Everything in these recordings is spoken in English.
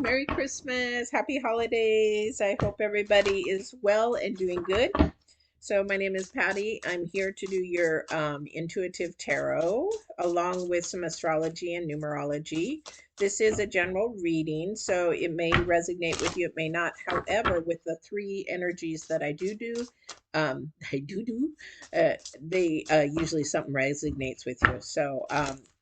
Merry Christmas. Happy holidays. I hope everybody is well and doing good. So, my name is Patty. I'm here to do your intuitive tarot along with some astrology and numerology. This is a general reading, so it may resonate with you, it may not. However, with the three energies that I do, um, I do do, they usually something resonates with you. So,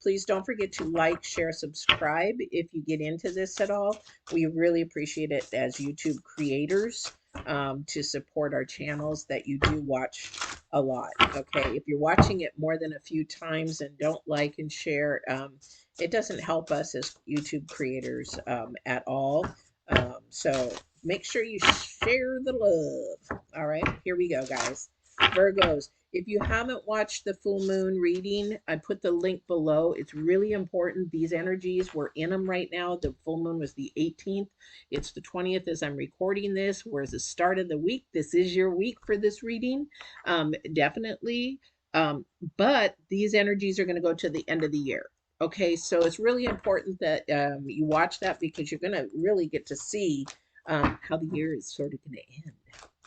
please don't forget to like, share, subscribe if you get into this at all. We really appreciate it as YouTube creators to support our channels that you do watch a lot. Okay, if you're watching it more than a few times and don't like and share, it doesn't help us as YouTube creators at all. So make sure you share the love. All right, here we go, guys. Virgos, if you haven't watched the full moon reading, I put the link below. It's really important. These energies, we're in them right now. The full moon was the 18th. It's the 20th as I'm recording this. Where's the start of the week? This is your week for this reading. Definitely. But these energies are going to go to the end of the year. Okay, so it's really important that you watch that because you're going to really get to see how the year is sort of going to end.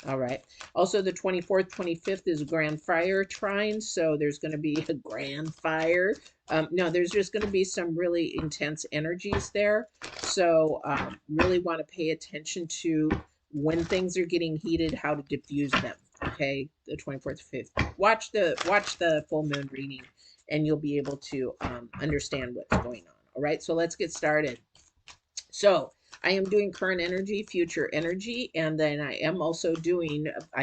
All right. Also, the 24th, 25th is Grand Fire Trine. So there's going to be a grand fire. No, there's just going to be some really intense energies there. So really want to pay attention to when things are getting heated, how to diffuse them. Okay, the 24th, 5th. Watch the full moon reading, and you'll be able to understand what's going on. All right, so let's get started. So I am doing current energy, future energy, and then I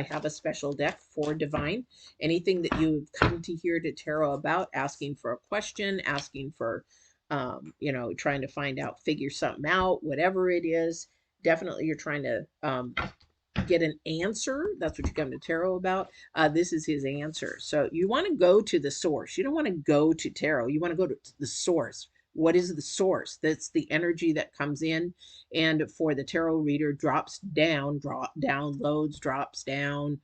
have a special deck for divine. Anything that you've come to hear to tarot about, asking for a question, asking for, trying to find out, figure something out, whatever it is, definitely you're trying to get an answer. That's what you come to tarot about. This is his answer. So you want to go to the source. You don't want to go to tarot. You want to go to the source. What is the source? That's the energy that comes in, and for the tarot reader, drops down, downloads, drops down,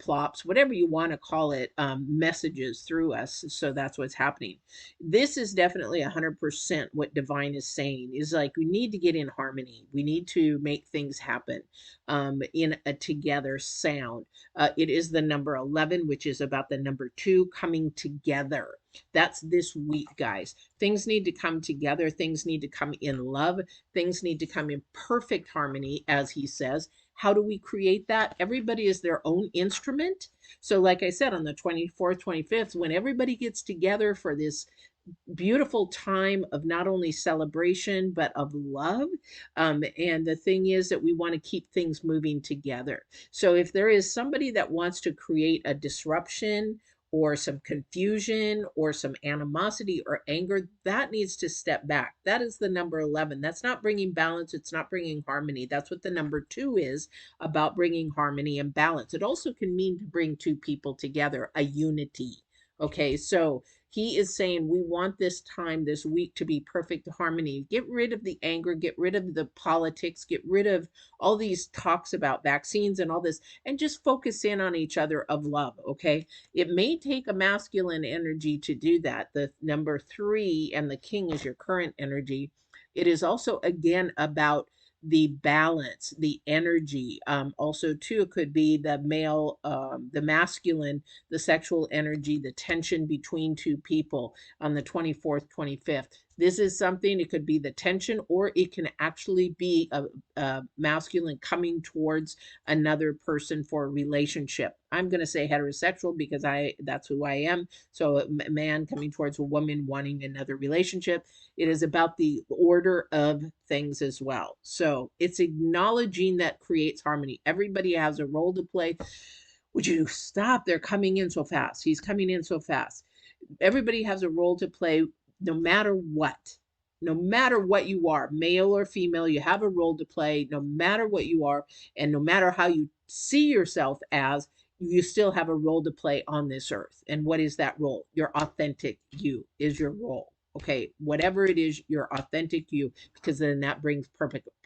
plops, whatever you want to call it, messages through us. So that's what's happening. This is definitely 100% what divine is saying. Is like we need to get in harmony. We need to make things happen in a together sound. It is the number 11, which is about the number 2 coming together. That's this week, guys. Things need to come together. Things need to come in love. Things need to come in perfect harmony, as he says. How do we create that? Everybody is their own instrument. So, like I said, on the 24th, 25th, when everybody gets together for this beautiful time of not only celebration but of love, and the thing is that we want to keep things moving together. So if there is somebody that wants to create a disruption or some confusion or some animosity or anger, that needs to step back. That is the number 11. That's not bringing balance. It's not bringing harmony. That's what the number 2 is, about bringing harmony and balance. It also can mean to bring two people together, a unity. Okay, so he is saying we want this time, this week, to be perfect harmony. Get rid of the anger, get rid of the politics, get rid of all these talks about vaccines and all this, and just focus in on each other of love. Okay, it may take a masculine energy to do that. The number 3 and the king is your current energy. It is also, again, about the balance, the energy. Also, too, it could be the male, the masculine, the sexual energy, the tension between two people on the 24th, 25th. This is something, it could be the tension, or it can actually be a masculine coming towards another person for a relationship. I'm going to say heterosexual because that's who I am. So a man coming towards a woman wanting another relationship. It is about the order of things as well. So it's acknowledging that creates harmony. Everybody has a role to play. Would you stop? They're coming in so fast. He's coming in so fast. Everybody has a role to play no matter what. No matter what you are, male or female, you have a role to play no matter what you are, and no matter how you see yourself as, you still have a role to play on this earth. And what is that role? Your authentic you is your role. Okay, whatever it is, your authentic you, because then that brings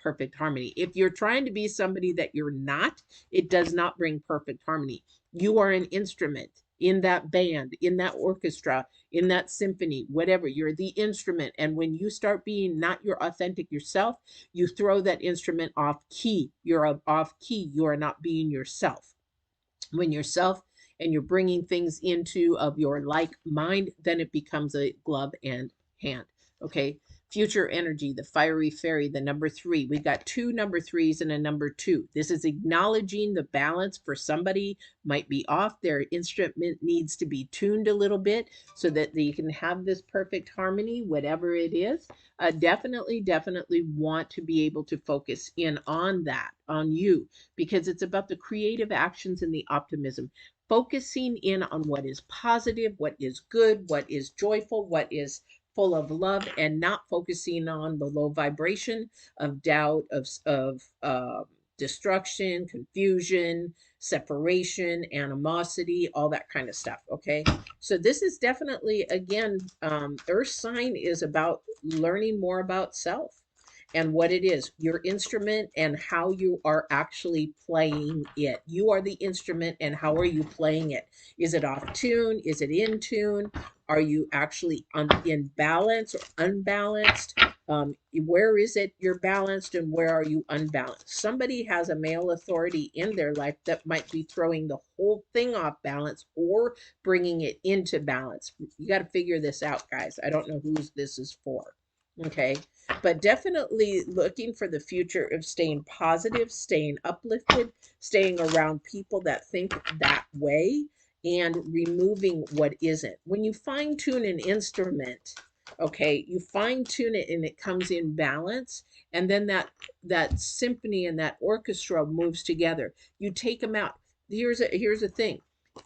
perfect harmony. If you're trying to be somebody that you're not, it does not bring perfect harmony. You are an instrument in that band, in that orchestra, in that symphony, whatever. You're the instrument. And when you start being not your authentic yourself, you throw that instrument off key. You're off key. You are not being yourself. When yourself and you're bringing things into of your like mind, then it becomes a glove and hand. Okay. Future energy, the fiery fairy, the number 3. We got 2 number 3s and a number 2. This is acknowledging the balance for somebody might be off. Their instrument needs to be tuned a little bit so that they can have this perfect harmony, whatever it is. Definitely want to be able to focus in on that, on you, because it's about the creative actions and the optimism. Focusing in on what is positive, what is good, what is joyful, what is full of love, and not focusing on the low vibration of doubt, of destruction, confusion, separation, animosity, all that kind of stuff. Okay. So this is definitely, again, Earth sign is about learning more about self and what it is, your instrument, and how you are actually playing it. You are the instrument, and how are you playing it? Is it off tune? Is it in tune? Are you actually in balance or unbalanced? Where is it you're balanced and where are you unbalanced? Somebody has a male authority in their life that might be throwing the whole thing off balance or bringing it into balance. You got to figure this out, guys. I don't know who this is for. Okay. But definitely looking for the future of staying positive, staying uplifted, staying around people that think that way, and removing what isn't. When you fine tune an instrument, okay, you fine tune it and it comes in balance, and then that symphony and that orchestra moves together. You take them out. Here's a thing.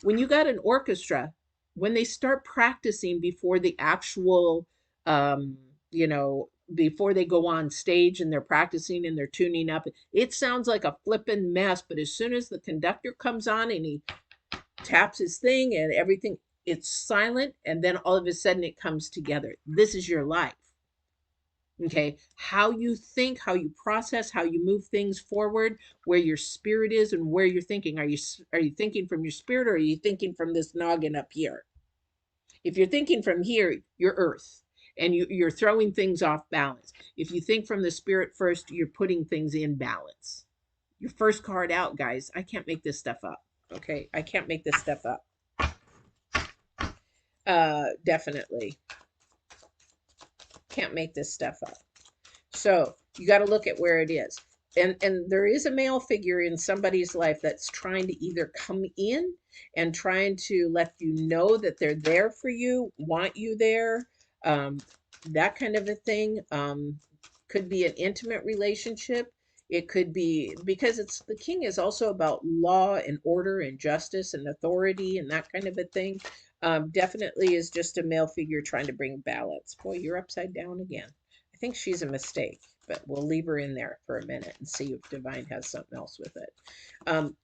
When you got an orchestra, when they start practicing before the actual um, you know, before they go on stage and they're practicing and they're tuning up, it sounds like a flippin' mess. But as soon as the conductor comes on and he taps his thing and everything, it's silent. And then all of a sudden it comes together. This is your life. Okay. How you think, how you process, how you move things forward, where your spirit is and where you're thinking. Are you thinking from your spirit, or are you thinking from this noggin up here? If you're thinking from here, you're earth, and you're throwing things off balance. If you think from the spirit first, you're putting things in balance. Your first card out, guys. I can't make this stuff up. Okay. I can't make this stuff up. Definitely can't make this stuff up. So you got to look at where it is. And there is a male figure in somebody's life that's trying to either come in and trying to let you know that they're there for you, want you there, um, that kind of a thing. Could be an intimate relationship. It could be because it's the king is also about law and order and justice and authority and that kind of a thing. Definitely is just a male figure trying to bring balance. Boy, you're upside down again. I think she's a mistake, but we'll leave her in there for a minute and see if Divine has something else with it.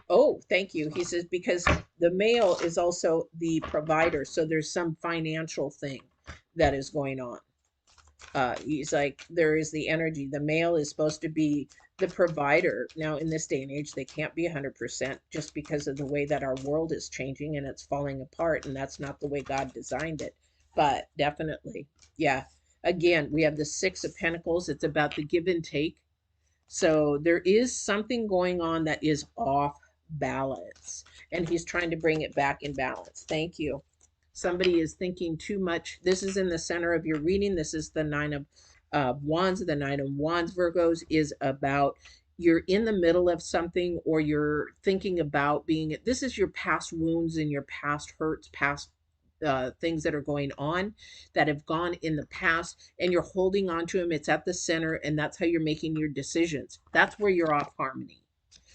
Oh, thank you. He says, because the male is also the provider. So there's some financial thing that is going on. He's like, there is the energy. The male is supposed to be the provider. Now, in this day and age, they can't be 100% just because of the way that our world is changing and it's falling apart. And that's not the way God designed it. But definitely, yeah. Again, we have the 6 of Pentacles. It's about the give and take. So there is something going on that is off balance. And he's trying to bring it back in balance. Thank you. Somebody is thinking too much. This is in the center of your reading. This is the 9 of Wands. The 9 of Wands, Virgos, is about you're in the middle of something, or you're thinking about being, this is your past wounds and your past hurts, past things that are going on that have gone in the past, and you're holding on to them. It's at the center, and that's how you're making your decisions. That's where you're off harmony.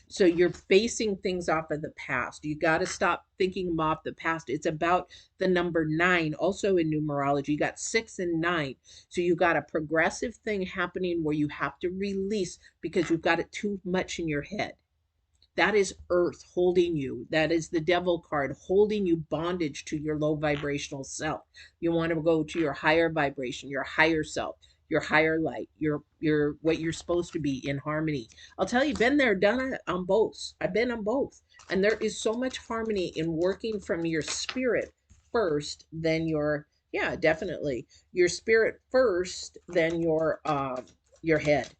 So you're basing things off of the past. You got to stop thinking them off the past. It's about the number 9. Also in numerology, you got 6 and 9. So you got a progressive thing happening where you have to release because you've got it too much in your head. That is earth holding you. That is the devil card holding you bondage to your low vibrational self. You want to go to your higher vibration, your higher self, your higher light, your what you're supposed to be in harmony. I'll tell you, been there, done it on both. I've been on both. And there is so much harmony in working from your spirit first, then yeah, definitely. Your spirit first, then your head.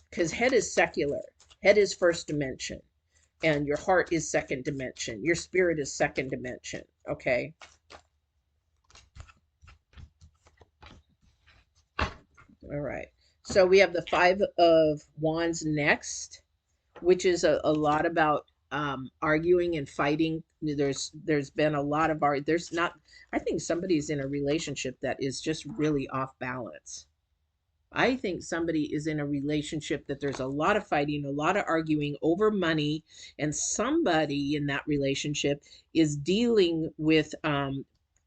Because head is secular. Head is first dimension. And your heart is second dimension. Your spirit is second dimension. Okay. All right. So we have the Five of Wands next, which is a lot about arguing and fighting. There's been a lot of there's not. I think somebody's in a relationship that is just really off balance. I think somebody is in a relationship that there's a lot of fighting, a lot of arguing over money, and somebody in that relationship is dealing with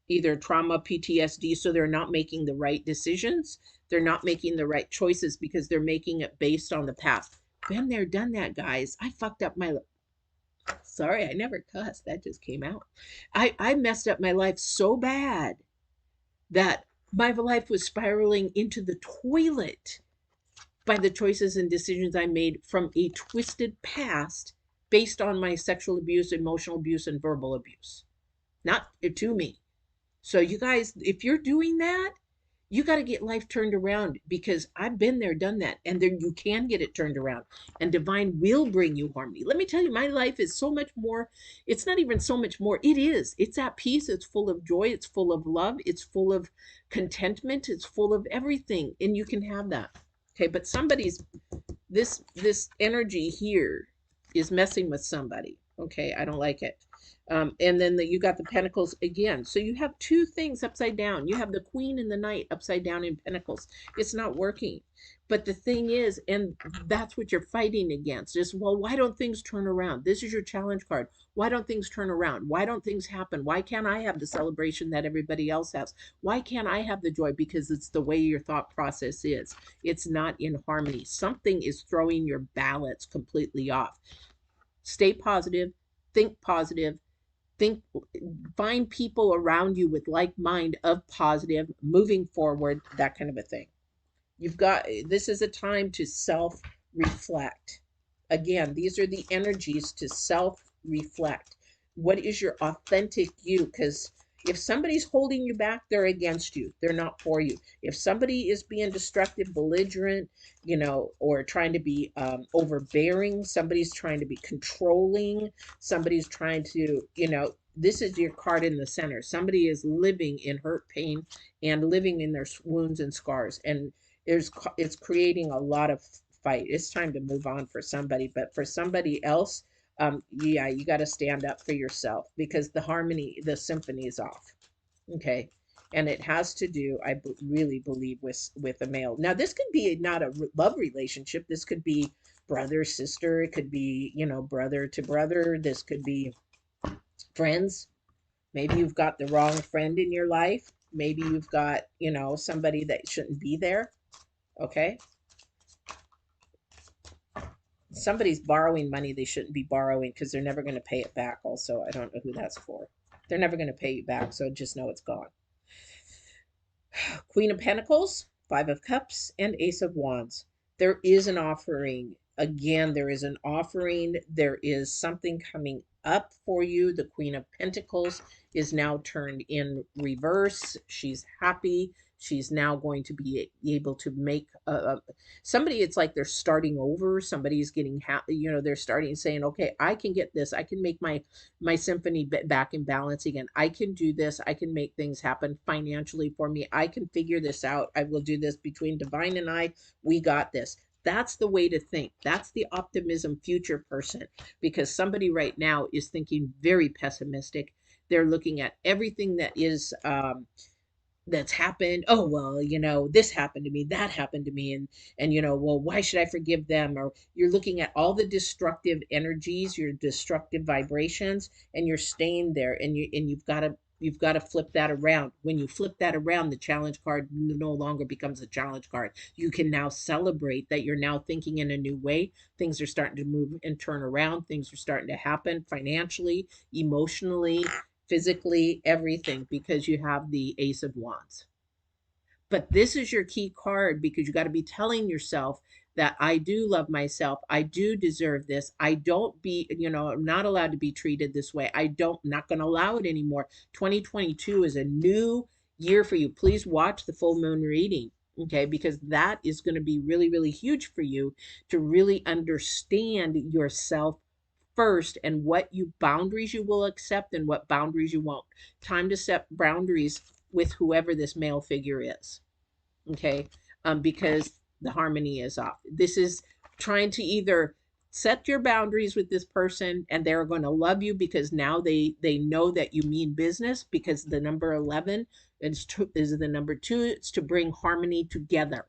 either trauma, PTSD, so they're not making the right decisions. They're not making the right choices because they're making it based on the past. Been there, done that, guys. I fucked up my. Sorry, I never cussed. That just came out. I messed up my life so bad that my life was spiraling into the toilet by the choices and decisions I made from a twisted past based on my sexual abuse, emotional abuse, and verbal abuse. Not to me. So, you guys, if you're doing that, you got to get life turned around because I've been there, done that, and then you can get it turned around. And divine will bring you harmony. Let me tell you, my life is so much more. It's not even so much more. It is. It's at peace. It's full of joy. It's full of love. It's full of contentment. It's full of everything. And you can have that. Okay. But this energy here is messing with somebody. Okay. I don't like it. And then you got the pentacles again. So you have two things upside down. You have the queen and the knight upside down in pentacles. It's not working. But the thing is, and that's what you're fighting against, is, well, why don't things turn around? This is your challenge card. Why don't things turn around? Why don't things happen? Why can't I have the celebration that everybody else has? Why can't I have the joy? Because it's the way your thought process is. It's not in harmony. Something is throwing your balance completely off. Stay positive. Think positive. Think, find people around you with like mind of positive, moving forward, that kind of a thing. You've got, this is a time to self reflect. Again, these are the energies to self reflect. What is your authentic you? Because if somebody's holding you back, they're against you. They're not for you. If somebody is being destructive, belligerent, or trying to be overbearing, somebody's trying to be controlling, somebody's trying to, this is your card in the center. Somebody is living in hurt, pain, and living in their wounds and scars. And it's creating a lot of fight. It's time to move on for somebody, but for somebody else, yeah, you got to stand up for yourself because the harmony, the symphony is off. Okay. And it has to do, really believe, with a male. Now, this could be not a love relationship. This could be brother, sister. It could be, brother to brother. This could be friends. Maybe you've got the wrong friend in your life. Maybe you've got, somebody that shouldn't be there. Okay. Somebody's borrowing money they shouldn't be borrowing because they're never going to pay it back. Also, I don't know who that's for. They're never going to pay you back, so just know it's gone. Queen of Pentacles, Five of Cups, and Ace of Wands. There is an offering. Again, there is an offering. There is something coming up for you. The Queen of Pentacles is now turned in reverse. She's happy. She's now going to be able to make somebody. It's like they're starting over. Somebody's getting happy. They're starting saying, okay, I can get this. I can make my symphony back in balance again. I can do this. I can make things happen financially for me. I can figure this out. I will do this between divine and I. We got this. That's the way to think. That's the optimism future person, because somebody right now is thinking very pessimistic. They're looking at everything that is that's happened. Oh, well, this happened to me, that happened to me, and well, why should I forgive them? Or you're looking at all the destructive energies, your destructive vibrations, and you're staying there, and you've got to flip that around. When you flip that around, the challenge card no longer becomes a challenge card. You can now celebrate that you're now thinking in a new way. Things are starting to move and turn around. Things are starting to happen financially, emotionally, physically, everything, because you have the Ace of Wands. But this is your key card because you got to be telling yourself that I do love myself. I do deserve this. I don't be, I'm not allowed to be treated this way. Not going to allow it anymore. 2022 is a new year for you. Please watch the full moon reading. Okay, because that is going to be really, really huge for you to really understand yourself first and what you boundaries you will accept and what boundaries you won't. Time to set boundaries with whoever this male figure is. Okay, because the harmony is off. This is trying to either set your boundaries with this person and they're going to love you because now they know that you mean business, because the number 11 is the number 2. It's to bring harmony together.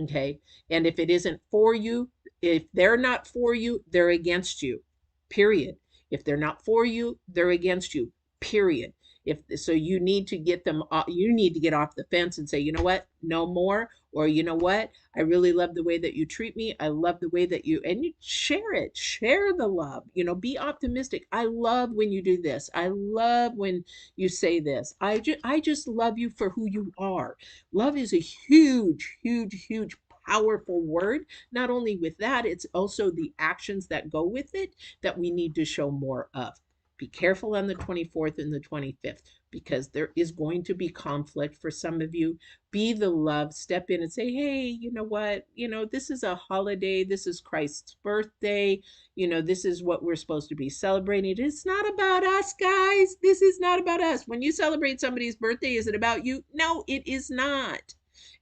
Okay. And if it isn't for you, if they're not for you, they're against you. Period. If they're not for you, they're against you. Period. If so, you need to get them you need to get off the fence and say, you know what, no more. Or you know what, I really love the way that you treat me. I love the way that and you share it, share the love, be optimistic. I love when you do this. I love when you say this. I just love you for who you are. Love is a huge, huge, huge, powerful word. Not only with that, it's also the actions that go with it that we need to show more of. Be careful on the 24th and the 25th because there is going to be conflict for some of you. Be the love, step in and say, hey, you know what? This is a holiday. This is Christ's birthday. This is what we're supposed to be celebrating. It's not about us, guys. This is not about us. When you celebrate somebody's birthday, is it about you? No, it is not.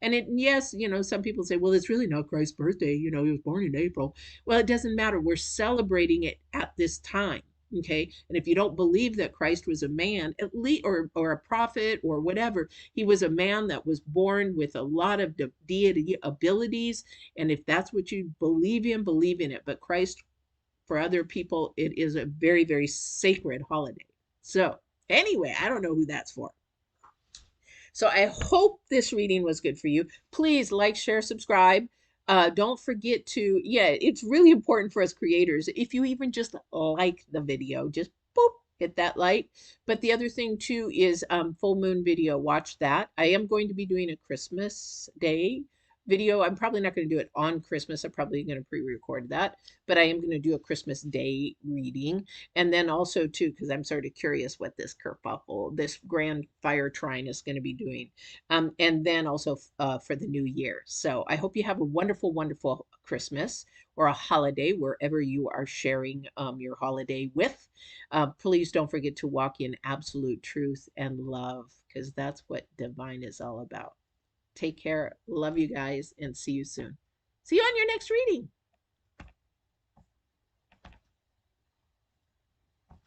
And yes, some people say, well, it's really not Christ's birthday. He was born in April. Well, it doesn't matter. We're celebrating it at this time. Okay. And if you don't believe that Christ was a man, at least, or a prophet or whatever, he was a man that was born with a lot of deity abilities. And if that's what you believe in it. But Christ, for other people, it is a very, very sacred holiday. So anyway, I don't know who that's for. So I hope this reading was good for you. Please like, share, subscribe. Don't forget to, yeah, it's really important for us creators. If you even just like the video, just boop, hit that like. But the other thing too is full moon video. Watch that. I am going to be doing a Christmas Day video. I'm probably not going to do it on Christmas. I'm probably going to pre-record that, but I am going to do a Christmas Day reading. And then also too, because I'm sort of curious what this kerfuffle, this grand fire trine is going to be doing. And then also for the new year. So I hope you have a wonderful, wonderful Christmas or a holiday wherever you are sharing your holiday with. Please don't forget to walk in absolute truth and love, because that's what divine is all about. Take care. Love you guys and see you soon. See you on your next reading.